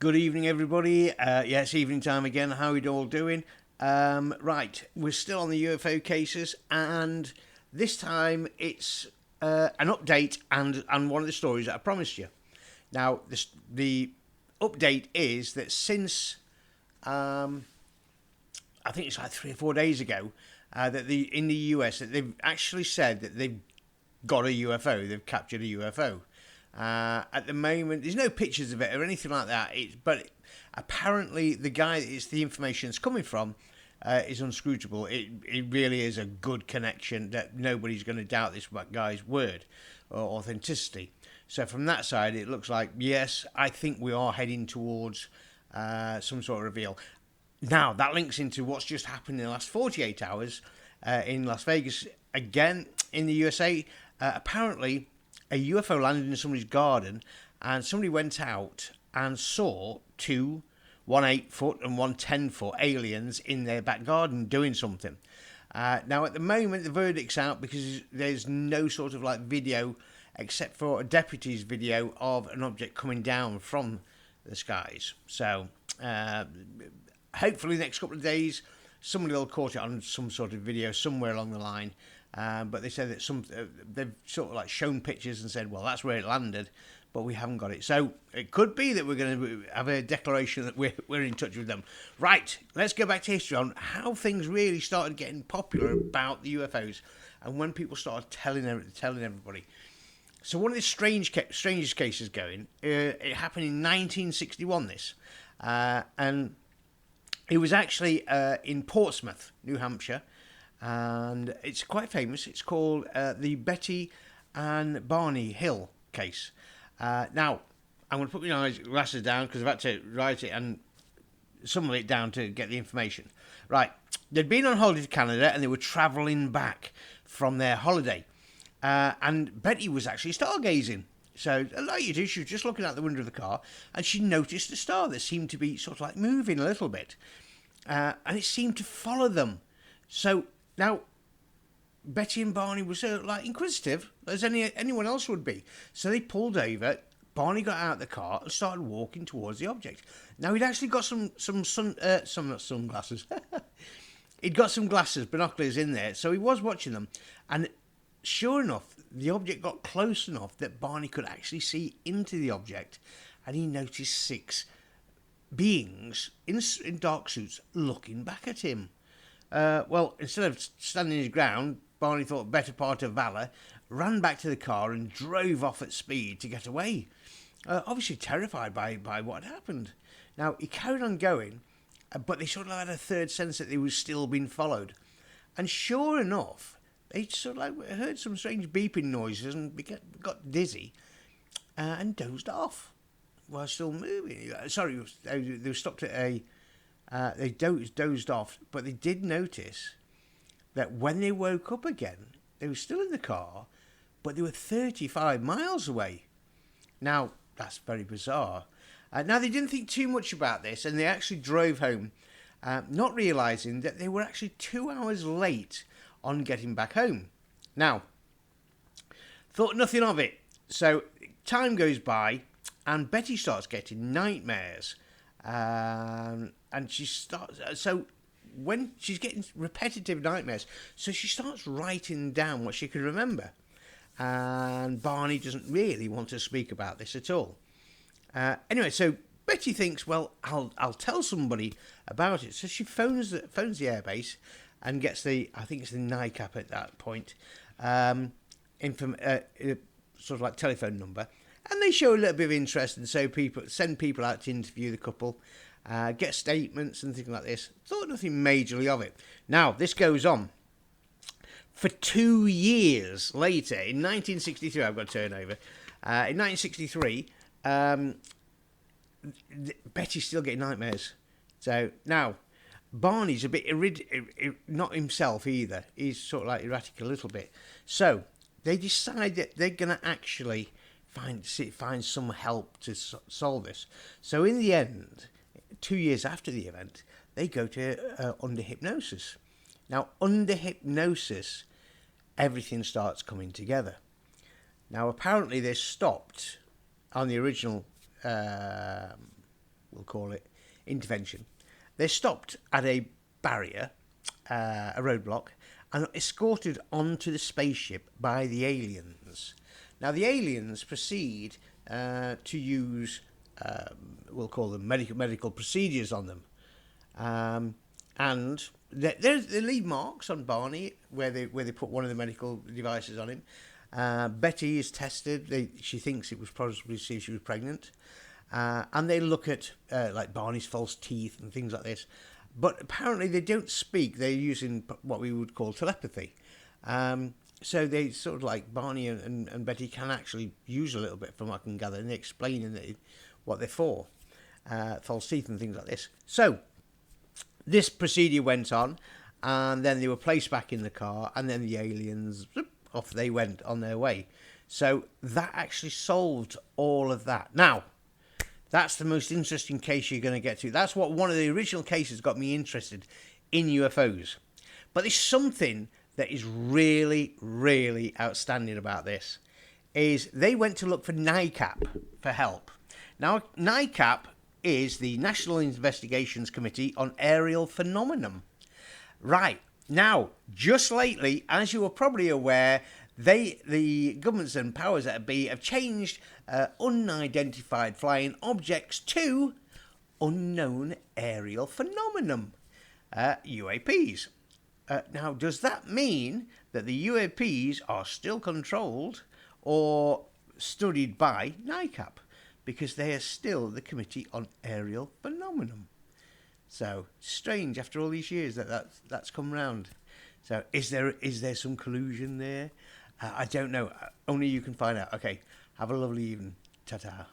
Good evening, everybody. It's evening time again. How are you all doing? Right, we're still on the UFO cases, and this time it's an update and one of the stories that I promised you. Now, the update is that since I think it's like 3 or 4 days ago, that in the US that they've actually said that they've got a UFO. They've captured a UFO. At the moment, there's no pictures of it or anything like that. But apparently, the guy that the information is coming from is unscrutable. It really is a good connection that nobody's going to doubt this guy's word or authenticity. So from that side, it looks like, yes, I think we are heading towards some sort of reveal. Now, that links into what's just happened in the last 48 hours in Las Vegas. Again, in the USA, apparently a UFO landed in somebody's garden, and somebody went out and saw one 8-foot and one 10-foot aliens in their back garden doing something. Now, at the moment, the verdict's out because there's no sort of like video except for a deputy's video of an object coming down from the skies. So, hopefully, the next couple of days, somebody will caught it on some sort of video somewhere along the line. But they said that they've sort of like shown pictures and said, well, that's where it landed, but we haven't got it. So it could be that we're going to have a declaration that we're in touch with them. Right, let's go back to history on how things really started getting popular about the UFOs and when people started telling everybody. So one of the strangest cases going, it happened in 1961, and it was actually in Portsmouth, New Hampshire. And it's quite famous. It's called the Betty and Barney Hill case. Now, I'm going to put my glasses down because I've had to write it and some of it down to get the information. Right, they'd been on holiday to Canada and they were travelling back from their holiday. And Betty was actually stargazing. So, like you do, she was just looking out the window of the car and she noticed a star that seemed to be sort of like moving a little bit. And it seemed to follow them. So, now, Betty and Barney were so like inquisitive as anyone else would be. So they pulled over. Barney got out of the car and started walking towards the object. Now he'd actually got some sunglasses. He'd got some glasses, binoculars in there, so he was watching them. And sure enough, the object got close enough that Barney could actually see into the object, and he noticed 6 beings in dark suits looking back at him. Well, instead of standing his ground, Barney thought better part of valour, ran back to the car and drove off at speed to get away. Obviously terrified by what had happened. Now, he carried on going, but they sort of had a third sense that they were still being followed. And sure enough, they sort of like heard some strange beeping noises and got dizzy and dozed off while still moving. Sorry, they were stopped at they dozed off, but they did notice that when they woke up again, they were still in the car, but they were 35 miles away. Now, that's very bizarre. Now, they didn't think too much about this, and they actually drove home, not realising that they were actually 2 hours late on getting back home. Now, thought nothing of it. So, time goes by, and Betty starts getting nightmares. And she starts, so when she's getting repetitive nightmares, so she starts writing down what she can remember. And Barney doesn't really want to speak about this at all. Anyway, so Betty thinks, well, I'll tell somebody about it. So she phones the airbase and gets I think it's the NICAP at that point, sort of like telephone number. And they show a little bit of interest, and so send people out to interview the couple, get statements and things like this. Thought nothing majorly of it. Now, this goes on. For 2 years later, in 1963, I've got to turn over. In 1963, Betty's still getting nightmares. So, now, Barney's a bit not himself either. He's sort of like erratic a little bit. So, they decide that they're going to actually find some help to solve this. So in the end, 2 years after the event, they go to under hypnosis. Now, under hypnosis, everything starts coming together. Now, apparently they stopped on the original we'll call it, intervention. They're stopped at a barrier, a roadblock, and escorted onto the spaceship by the aliens. Now, the aliens proceed to use, we'll call them medical procedures on them. And they leave marks on Barney where they put one of the medical devices on him. Betty is tested. She thinks it was probably see if she was pregnant. And they look at like Barney's false teeth and things like this. But apparently they don't speak. They're using what we would call telepathy. So they sort of like Barney and Betty can actually use a little bit from what I can gather. And they explain what they're for. False teeth and things like this. So this procedure went on. And then they were placed back in the car. And then the aliens, off they went on their way. So that actually solved all of that. Now, that's the most interesting case you're going to get to. That's what one of the original cases got me interested in UFOs. But there's something that is really, really outstanding about this. Is they went to look for NICAP for help. Now, NICAP is the National Investigations Committee on Aerial Phenomenon. Right. Now, just lately, as you are probably aware, the governments and powers that be have changed unidentified flying objects to unknown aerial phenomenon, UAPs. Now, does that mean that the UAPs are still controlled or studied by NICAP? Because they are still the Committee on Aerial Phenomenon. So, strange after all these years that's come round. So, is there some collusion there? I don't know. Only you can find out. Okay, have a lovely evening. Ta-ta.